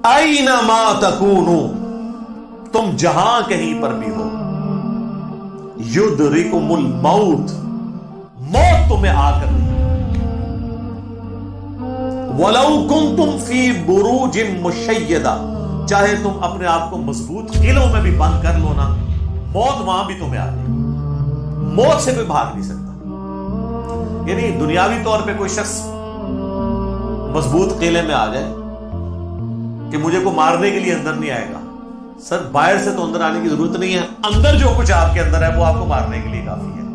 Anima تکونو، تم جہاں کہیں پر بھی ہو، یدرککم الموت، موت تمہیں آ کر نہیں، وَلَوْ كُنْتُمْ فِي بُرُوجٍ مُشَيَّدَةٍ، چاہے تم اپنے آپ کو مضبوط قلعوں میں بھی بند کر لو نا، موت وہاں بھی تمہیں آ جائے گی، موت سے کوئی بھاگ نہیں سکتا۔ یعنی دنیاوی طور پہ کوئی شخص مضبوط قلعے میں آ جائے کہ مجھے کو مارنے کے لیے اندر نہیں آئے گا، سر باہر سے تو اندر آنے کی ضرورت نہیں ہے، اندر جو کچھ آپ کے اندر ہے وہ آپ کو مارنے کے لیے کافی ہے۔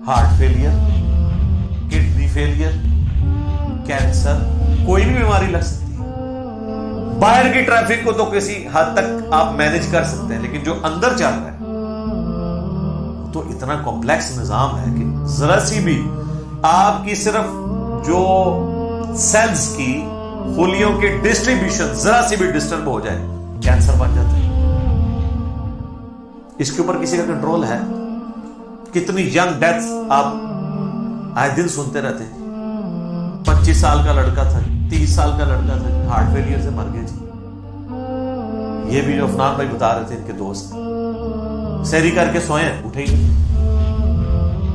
Heart failure, kidney failure, cancer, کوئی بھی بیماری لگ سکتی ہے۔ باہر کی ٹریفک کو تو کسی حد تک آپ مینج کر سکتے ہیں، لیکن جو اندر چل رہا ہے تو اتنا کمپلیکس نظام ہے کہ ذرا سی بھی آپ کی صرف جو سیلز کی خلیوں کے ڈسٹریبیوشن ذرا سی بھی ڈسٹرب ہو جائے کینسر بن جاتا ہے۔ اس کے اوپر کسی کا کنٹرول ہے؟ کتنی ینگ ڈیتھس آپ آئے دن سنتے رہتے ہیں۔ 25 سال کا لڑکا تھا، 30 سال کا لڑکا تھا، ہارٹ فیلئر سے مر گیا جی۔ یہ بھی جو افنان بھائی بتا رہے تھے، ان کے دوست سحری کر کے سوئے ہیں، اٹھے ہی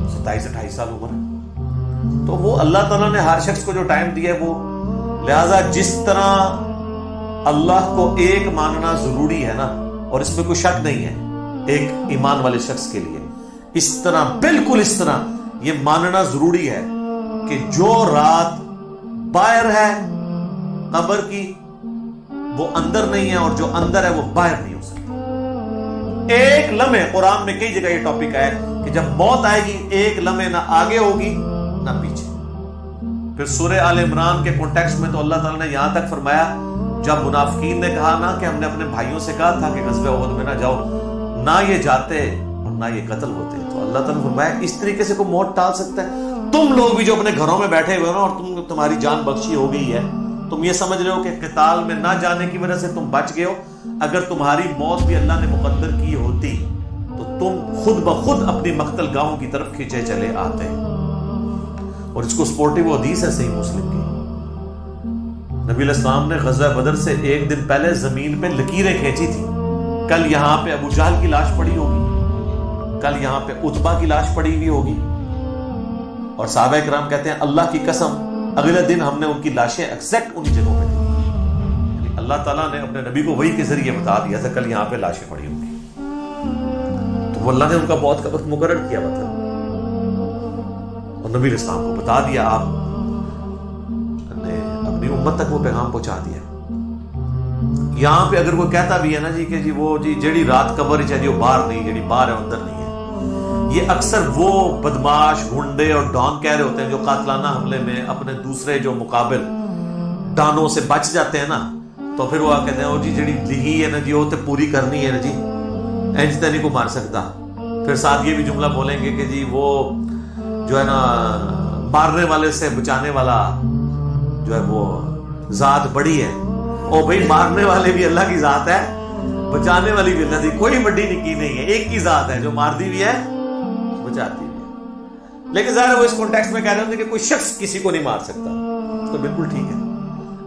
27-28 سال عمر ہے۔ تو وہ اللہ تعالیٰ نے ہر شخص کو جو ٹائم دیا ہے وہ، لہذا جس طرح اللہ کو ایک ماننا ضروری ہے نا، اور اس میں کوئی شک نہیں ہے ایک ایمان والے شخص کے لیے، اس طرح بالکل اس طرح یہ ماننا ضروری ہے کہ جو رات باہر ہے قبر کی وہ اندر نہیں ہے، اور جو اندر ہے وہ باہر نہیں ہو سکتا۔ ایک لمحے، قرآن میں کئی جگہ یہ ٹاپک ہے کہ جب موت آئے گی ایک لمحے نہ آگے ہوگی نہ پیچھے۔ پھر سورہ آل عمران کے کانٹیکسٹ میں تو اللہ تعالیٰ نے یہاں تک فرمایا، جب منافقین نے کہا نا کہ ہم نے اپنے بھائیوں سے کہا تھا کہ غزوہ احد میں نہ جاؤ، نہ یہ جاتے اور نہ یہ قتل ہوتے، تو اللہ تعالیٰ نے فرمایا اس طریقے سے کوئی موت ٹال سکتا ہے؟ تم لوگ بھی جو اپنے گھروں میں بیٹھے ہوئے ہو نا، اور تمہاری جان بخشی ہو گئی ہے، تم یہ سمجھ رہے ہو کہ قتال میں نہ جانے کی وجہ سے تم بچ گئے ہو، اگر تمہاری موت بھی اللہ نے مقدر کی ہوتی تو تم خود بخود اپنی مقتل گاہوں کی طرف کھینچے چلے آتے۔ اور اس کو سپورٹیو حدیث ہے صحیح مسلم کی، نبی علیہ السلام نے غزوہ بدر سے ایک دن پہلے زمین پہ لکیریں کھینچی تھی، کل یہاں پہ ابو جہل کی لاش پڑی ہوگی، کل یہاں پہ عتبہ کی لاش پڑی ہوئی ہوگی، اور صحابہ کرام کہتے ہیں اللہ کی قسم اگلے دن ہم نے ان کی لاشیں ایگزیکٹ انہی جگہوں پہ دی، یعنی اللہ تعالیٰ نے اپنے نبی کو وحی کے ذریعے بتا دیا تھا کل یہاں پہ لاشیں پڑی ہوں گی، تو وہ اللہ نے ان کا موت کا وقت مقرر کیا ہوا تھا، اور نبی علیہ السلام کو بتا دیا، آپ نے اپنی امت تک وہ پیغام پہنچا دیا۔ یہاں پہ اگر کوئی کہتا بھی ہے نا جی کہ جی وہ جی جیڑی رات قبر چاہیے وہ باہر نہیں، جیڑی باہر ہے اندر نہیں ہے، یہ اکثر وہ بدماش گنڈے اور ڈان کہہ رہے ہوتے ہیں جو قاتلانہ حملے میں اپنے دوسرے جو مقابل ڈانوں سے بچ جاتے ہیں نا، تو پھر وہ کہتے ہیں وہ جی جیڑی لگی ہے نا جی وہ تو پوری کرنی ہے نا جی، انج تے نہیں کو مار سکتا۔ پھر ساتھ یہ بھی جملہ بولیں گے کہ جی وہ جو ہے نا مارنے والے سے بچانے والا جو ہے وہ ذات بڑی ہے، او بھائی مارنے والے بھی اللہ کی ذات ہے، بچانے والی بھی اللہ کی، کوئی بڑی نکی نہیں ہے، ایک ہی ذات ہے جو مارتی بھی ہے بچاتی بھی ہے۔ لیکن ظاہر وہ اس کانٹیکسٹ میں کہہ رہے ہوتے کہ کوئی شخص کسی کو نہیں مار سکتا، تو بالکل ٹھیک ہے۔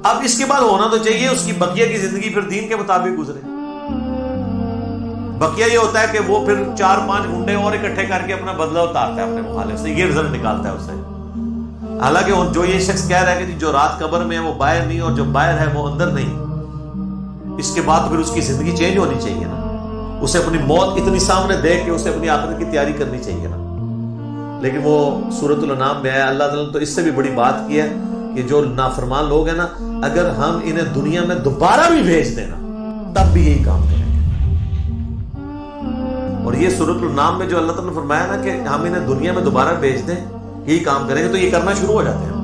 اب اس کے بعد ہونا تو چاہیے اس کی بقیہ کی زندگی پھر دین کے مطابق گزرے۔ بقیہ یہ ہوتا ہے کہ وہ پھر 4-5 گنڈے اور اکٹھے کر کے اپنا بدلہ اتارتا ہے اپنے مخالف سے، یہ رزلٹ نکالتا ہے اسے۔ حالانکہ جو یہ شخص کہہ رہا ہے کہ جو رات قبر میں ہے وہ باہر نہیں، اور جو باہر ہے وہ اندر نہیں، اس کے بعد پھر اس کی زندگی چینج ہونی چاہیے نا، اسے اپنی موت اتنی سامنے دیکھ کے اسے اپنی آخرت کی تیاری کرنی چاہیے نا۔ لیکن وہ سورۃ الانعام میں ہے، اللہ تعالیٰ نے تو اس سے بھی بڑی بات کی ہے کہ جو نافرمان لوگ ہیں نا، اگر ہم انہیں دنیا میں دوبارہ بھی بھیج دیں نا تب بھی یہی کام کریں گے۔ اور یہ سورۃ الانعام میں جو اللہ تعالیٰ نے فرمایا نا کہ ہم انہیں دنیا میں دوبارہ بھیج دیں یہی کام کریں گے، تو یہ کرنا شروع ہو جاتے ہیں۔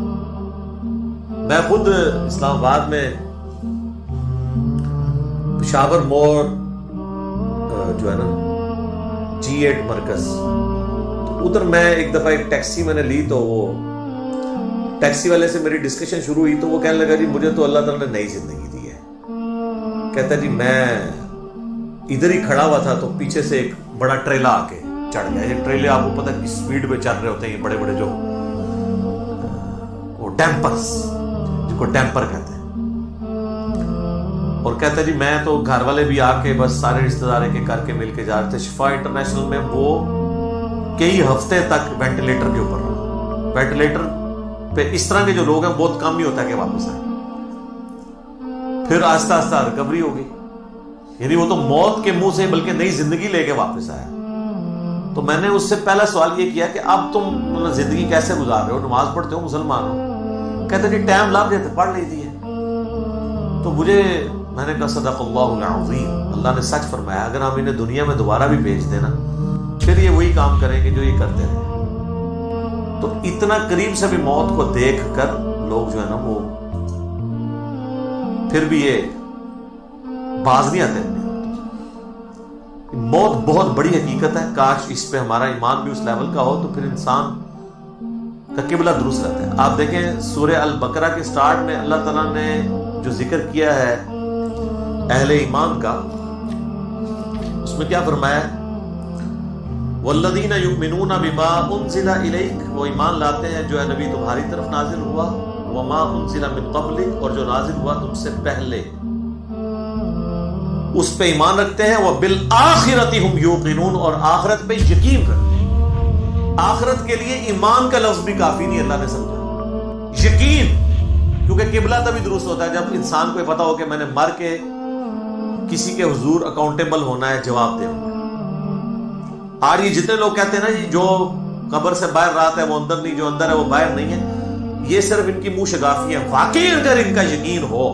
میں خود اسلام آباد میں پشاور موڑ جو ہے نا G8 مرکز، ادھر میں ایک دفعہ ایک ٹیکسی میں نے لی، تو وہ ٹیکسی والے سے میری ڈسکشن شروع ہوئی، تو وہ کہنے لگا جی مجھے تو اللہ تعالیٰ نے نئی زندگی دی ہے۔ کہتا جی میں ادھر ہی کھڑا ہوا تھا تو پیچھے سے ایک بڑا ٹریلا آ کے چڑھ گیا۔ یہ ٹریلے آپ کو پتہ ہے کس سپیڈ پہ چل رہے ہوتے ہیں، یہ بڑے بڑے جو وہ ڈیمپرز، جن کو ڈیمپر کہتے ہیں، اور کہتا ہے جی میں تو گھر والے بھی آ کے بس سارے رشتہ دار کے کر کے مل کے جا رہے تھے. شفا انٹرنیشنل میں وہ کئی ہفتے تک وینٹیلیٹر کے اوپر رہا. وینٹیلیٹر پہ اس طرح کے جو لوگ ہیں بہت کم ہی ہوتا ہے کہ واپس آئے. پھر آہستہ آہستہ ریکوری ہو گئی. یعنی وہ تو موت کے منہ سے بلکہ نئی زندگی لے کے واپس آیا. تو میں نے اس سے پہلا سوال یہ کیا کہ اب تم زندگی کیسے گزار رہے ہو, نماز پڑھتے ہو, مسلمان ہو؟ کہتے جی ٹائم لگ جاتے پڑھ لیتی ہے. تو میں نے کہا صدق اللہ العظیم, اللہ نے سچ فرمایا. اگر ہم انہیں دنیا میں دوبارہ بھی بھیج دیں نا پھر یہ وہی کام کریں گے جو یہ کرتے رہے. تو اتنا قریب سے بھی موت کو دیکھ کر لوگ جو ہے نا وہ پھر بھی یہ باز نہیں آتے. موت بہت بڑی حقیقت ہے. کاش اس پہ ہمارا ایمان بھی اس لیول کا ہو تو پھر انسان کا قبلہ درست رہتا ہے. آپ دیکھیں سورہ البقرہ کے سٹارٹ میں اللہ تعالیٰ نے جو ذکر کیا ہے اہل ایمان کا, اس میں کیا فرمایا ہے؟ والذین یؤمنون بما انزل الیک, وہ ایمان لاتے ہیں جو ہے نبی تمہاری طرف نازل ہوا, وما انزل من قبلک, اور جو نازل ہوا تم سے پہلے, اس پہ ایمان رکھتے ہیں. وبالآخرۃ ہم یوقنون, اور آخرت پہ یقین رکھتے ہیں. آخرت کے لیے ایمان کا لفظ بھی کافی نہیں, اللہ نے سمجھا یقین, کیونکہ قبلہ تبھی درست ہوتا ہے جب انسان کو پتا ہو کہ میں نے مر کے کسی کے حضور اکاؤنٹیبل ہونا ہے, جواب دینا. آج یہ جتنے لوگ کہتے ہیں نا جو قبر سے باہر رات ہے وہ اندر نہیں, جو اندر ہے وہ باہر نہیں ہے, یہ صرف ان کی منہ شگافی ہے. واقعی اگر ان کا یقین ہو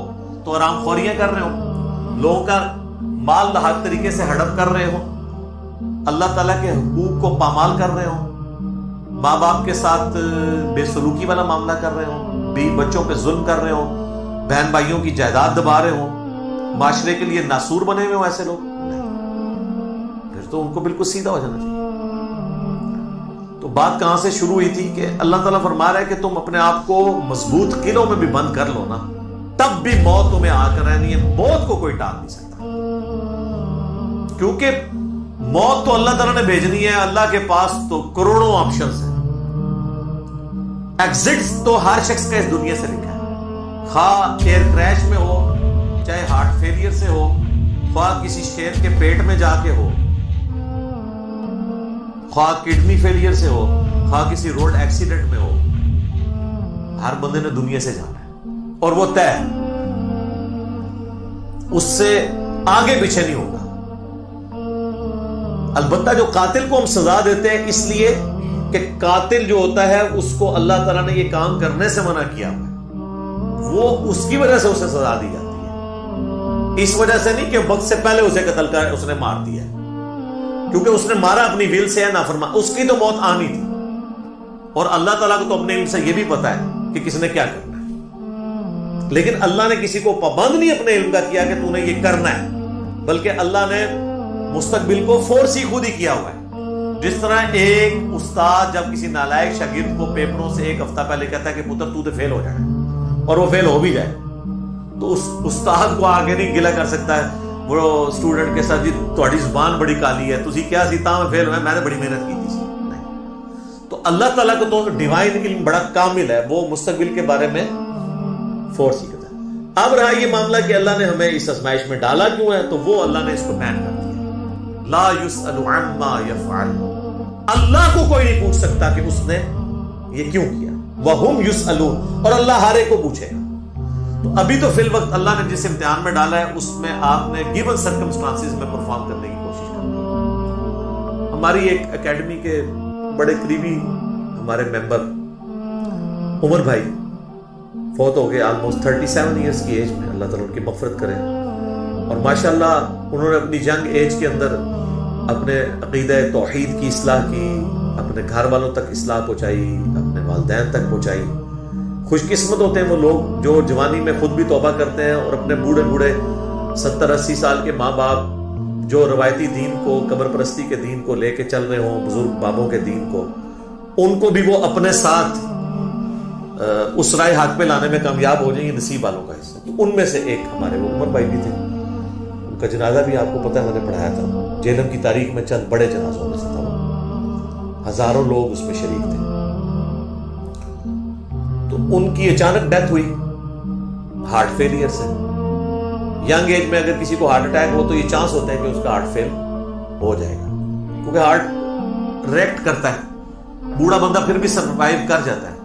تو آرام خوریاں کر رہے ہو, لوگوں کا مال لاحق طریقے سے ہڑپ کر رہے ہو, اللہ تعالیٰ کے حقوق کو پامال کر رہے ہو, ماں باپ کے ساتھ بے سلوکی والا معاملہ کر رہے ہو, بیوی بچوں پہ ظلم کر رہے ہو, بہن بھائیوں کی جائیداد دبا رہے ہو, معاشرے کے لیے ناسور بنے ہوئے ہو, ایسے لوگ پھر تو ان کو بالکل سیدھا ہو جانا چاہیے. تو بات کہاں سے شروع ہوئی تھی کہ اللہ تعالیٰ فرما رہا ہے کہ تم اپنے آپ کو مضبوط قلعوں میں بھی بند کر لو نا, تب بھی موت تمہیں آ کر رہنی ہے. موت کو کوئی ٹال نہیں سکتا, کیونکہ موت تو اللہ تعالیٰ نے بھیجنی ہے. اللہ کے پاس تو کروڑوں آپشنز ہیں. ایگزٹس تو ہر شخص کا اس دنیا سے لکھا ہے, خواہ ایئر کریش میں ہو, چاہے ہارٹ فیلئر سے ہو, خواہ کسی شیر کے پیٹ میں جا کے ہو, خواہ کڈنی فیلئر سے ہو, خواہ کسی روڈ ایکسیڈنٹ میں ہو, ہر بندے نے دنیا سے جانا ہے اور وہ طے ہے, اس سے آگے پیچھے نہیں ہوگا. البتہ جو قاتل کو ہم سزا دیتے ہیں اس لیے کہ قاتل جو ہوتا ہے اس کو اللہ تعالیٰ نے یہ کام کرنے سے منع کیا ہوا ہے, وہ اس کی وجہ سے اسے سزا دی جاتی ہے. اس وجہ سے نہیں کہ وقت سے پہلے اسے قتل کر اس نے مار دیا ہے, کیونکہ اس نے مارا اپنی ویل سے ہے, نافرمان, اس کی تو موت آنی تھی. اور اللہ تعالیٰ کو تو اپنے علم سے یہ بھی پتا ہے کہ کس نے کیا کرنا ہے, لیکن اللہ نے کسی کو پابند نہیں اپنے علم کا کیا کہ تو نے یہ کرنا ہے, بلکہ اللہ نے مستقبل کو فورس ہی خود ہی کیا ہوا ہے. جس طرح ایک استاد جب کسی نالائق شاگرد کو پیپروں سے ایک ہفتہ پہلے کہتا ہے کہ پتر تو فیل ہو جائے, اور وہ فیل ہو بھی جائے, تو اس استاد کو آگے نہیں گلا کر سکتا ہے وہ اسٹوڈنٹ کے ساتھ, جی تہاڈی زبان بڑی کالی ہے, تسی کیا سی تاں میں فیل ہوئے, میں نے بڑی محنت کی تھی. نہیں, تو اللہ تعالیٰ کو تو ڈیوائن علم بڑا کامل ہے, وہ مستقبل کے بارے میں فورس ہی کرتا ہے. اب رہا یہ معاملہ کہ اللہ نے ہمیں اس آزمائش میں ڈالا کیوں ہے, تو وہ اللہ نے اس کو بیان کر دیا. لا یسأل عما یفعل, اللہ کو کوئی نہیں پوچھ سکتا کہ اس نے یہ کیوں کیا. وہم یسألون, اور اللہ ہر ایک کو پوچھے گا. تو ابھی تو فی الوقت اللہ نے جس امتحان میں ڈالا ہے اس میں آپ نے گیون سرکمسٹانسز میں پرفارم کرنے کی کوشش کرنی ہے. ہماری ایک اکیڈمی کے بڑے قریبی ہمارے ممبر عمر بھائی فوت ہو گئے آلموسٹ 37 ایئرس کی ایج میں, اللہ تعالیٰ ان کی مغفرت کرے. اور ماشاءاللہ انہوں نے اپنی ینگ ایج کے اندر اپنے عقیدہ توحید کی اصلاح کی, اپنے گھر والوں تک اصلاح پہنچائی, اپنے والدین تک پہنچائی. خوش قسمت ہوتے ہیں وہ لوگ جو جوانی میں خود بھی توبہ کرتے ہیں اور اپنے بوڑھے بوڑھے 70-80 سال کے ماں باپ جو روایتی دین کو, قبر پرستی کے دین کو لے کے چل رہے ہوں, بزرگ بابوں کے دین کو, ان کو بھی وہ اپنے ساتھ اس رائے حق پہ لانے میں کامیاب ہو جائیں. یہ نصیب والوں کا حصہ. تو ان میں سے ایک ہمارے وہ عمر بھائی بھی تھے, ان کا جنازہ بھی آپ کو پتہ ہے میں نے پڑھایا تھا. جہلم کی تاریخ میں چند بڑے جنازوں میں سے تھا, ہزاروں لوگ اس میں شریک تھے. تو ان کی اچانک ڈیتھ ہوئی ہارٹ فیلئر سے. ینگ ایج میں اگر کسی کو ہارٹ اٹیک ہو تو یہ چانس ہوتا ہے کہ اس کا ہارٹ فیل ہو جائے گا، کیونکہ ہارٹ ریئیکٹ کرتا ہے. بوڑھا بندہ پھر بھی سروائیو کر جاتا ہے.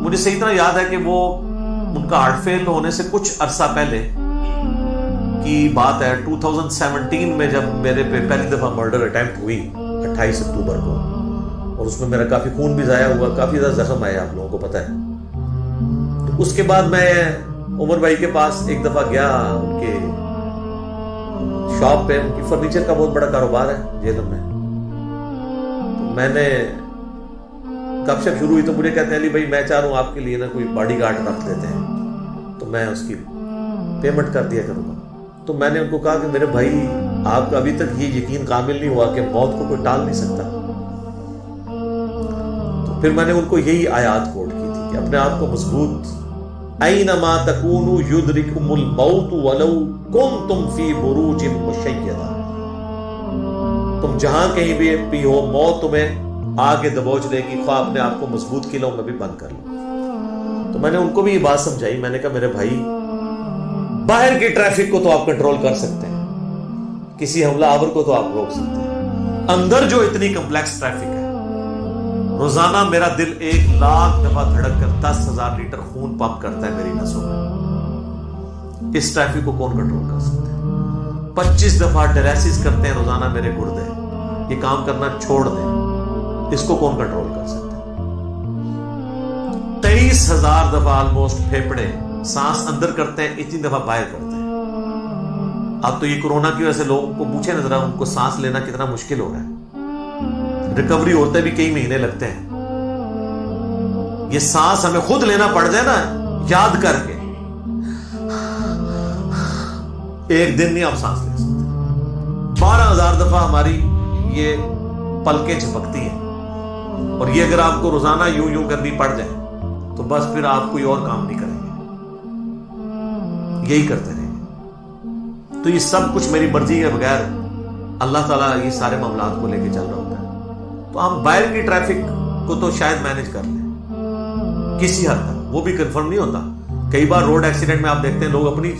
مجھے صحیح طرح یاد ہے کہ وہ ان کا ہارٹ فیل ہونے سے کچھ عرصہ پہلے کی بات ہے، 2017 میں جب میرے پہ پہلی دفعہ مرڈر اٹیمپٹ ہوئی 28 اکتوبر کو، اور اس میں میرا کافی خون بھی ضائع ہوا، کافی زیادہ زخم آیا، آپ لوگوں کو پتہ ہے. تو اس کے بعد میں عمر بھائی کے پاس ایک دفعہ گیا، ان کے شاپ پہ، ان کی فرنیچر کا بہت بڑا کاروبار ہے جہلم میں. تو میں نے گپ شپ شروع ہوئی تو مجھے کہتے ہیں علی بھائی میں چاہ رہا ہوں آپ کے لیے نا کوئی باڈی گارڈ رکھ دیتے ہیں تو میں اس کی پیمنٹ کر دیا کروں گا. تو میں نے ان کو کہا کہ میرے بھائی آپ کا ابھی تک یہ یقین کامل نہیں ہوا کہ موت کو کوئی ٹال نہیں سکتا. تو پھر میں نے ان کو یہی آیات کوٹ کی تھی کہ اپنے آپ کو مضبوط، اینما تکونوا یدرککم الموت ولو کنتم فی بروج مشیدہ، تم جہاں کہیں بھی ہو موت تمہیں آ کے دبوچ لے گی، خواہ اپنے آپ کو مضبوط قلعوں میں بھی بند کر لو. تو میں نے ان کو بھی یہ بات سمجھائی، میں نے کہا میرے بھائی باہر کی ٹریفک کو تو آپ کنٹرول کر سکتے ہیں، کسی حملہ آور کو تو آپ روک سکتے ہیں، اندر جو اتنی کمپلیکس ٹریفک ہے، روزانہ میرا دل 1,00,000 دفعہ دھڑک کر 10,000 لیٹر خون پمپ کرتا ہے میری نسوں میں، اس ٹریفک کو کون کنٹرول کر سکتے ہیں؟ 25 دفعہ ڈائلیسس کرتے ہیں روزانہ میرے گردے، یہ کام کرنا چھوڑ دیں، اس کو کون کنٹرول کر سکتے ہیں؟ 23,000 دفعہ آلموسٹ پھیپڑے سانس اندر کرتے ہیں، اتنی دفعہ باہر کرتے ہیں. اب تو یہ کورونا کی وجہ سے لوگوں کو پوچھے نظر ان کو سانس لینا کتنا مشکل ہو رہا ہے، ریکوری ہوتے بھی کئی مہینے لگتے ہیں. یہ سانس ہمیں خود لینا پڑ جائے نا یاد کر کے، ایک دن نہیں آپ سانس لے سکتے. 12,000 دفعہ ہماری یہ پلکیں جھپکتی ہیں، اور یہ اگر آپ کو روزانہ یوں کرنی پڑ جائے تو بس پھر آپ کوئی اور کام نہیں کریں گے، یہی کرتے رہیں گے. تو یہ سب کچھ میری مرضی کے بغیر اللہ تعالیٰ یہ سارے معاملات کو لے کے چل رہا ہوتا ہے. تو ہم باہر کی ٹریفک کو تو شاید مینج کر لیں کسی حد تک، وہ بھی کنفرم نہیں ہوتا. کئی بار روڈ ایکسیڈنٹ میں آپ دیکھتے ہیں لوگ اپنی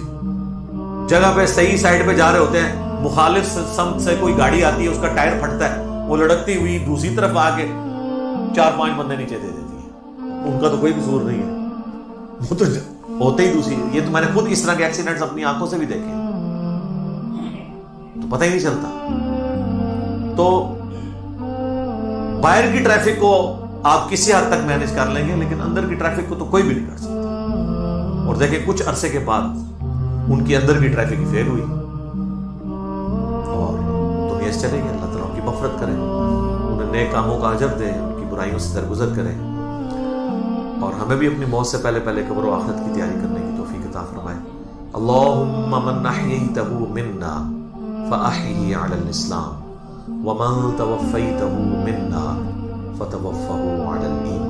جگہ پہ صحیح سائڈ پہ جا رہے ہوتے ہیں، مخالف سمت سے کوئی گاڑی آتی ہے، اس کا ٹائر پھٹتا ہے، وہ لڑکتی ہوئی دوسری طرف آ کے 4-5 بندے نیچے دے دیتی ہے. ان کا تو کوئی قصور نہیں ہے، وہ تو ہوتے ہی دوسری. یہ تو میں نے خود اس طرح کے ایکسیڈنٹس اپنی آنکھوں سے بھی دیکھے، تو پتہ ہی نہیں چلتا. تو باہر کی ٹریفک کو آپ کسی حد تک مینج کر لیں گے، لیکن اندر کی ٹریفک کو تو کوئی بھی نہیں کر سکتا. اور دیکھیں کچھ عرصے کے بعد ان کی اندر کی ٹریفک ہی فیل ہوئی، اور دنیا سے چلے گی. اللہ تعالیٰ ان کی مغفرت کرے، انہیں نئے کاموں کا اجر دے، ان کی برائیوں سے درگزر کرے، اور ہمیں بھی اپنی موت سے پہلے قبر و آخرت کی تیاری کرنے کی توفیق عطا فرمائے. اللہم من احییتہ منا فاحیہ علی الاسلام ومن توفیتہ منا فتوفہ علی الایمان.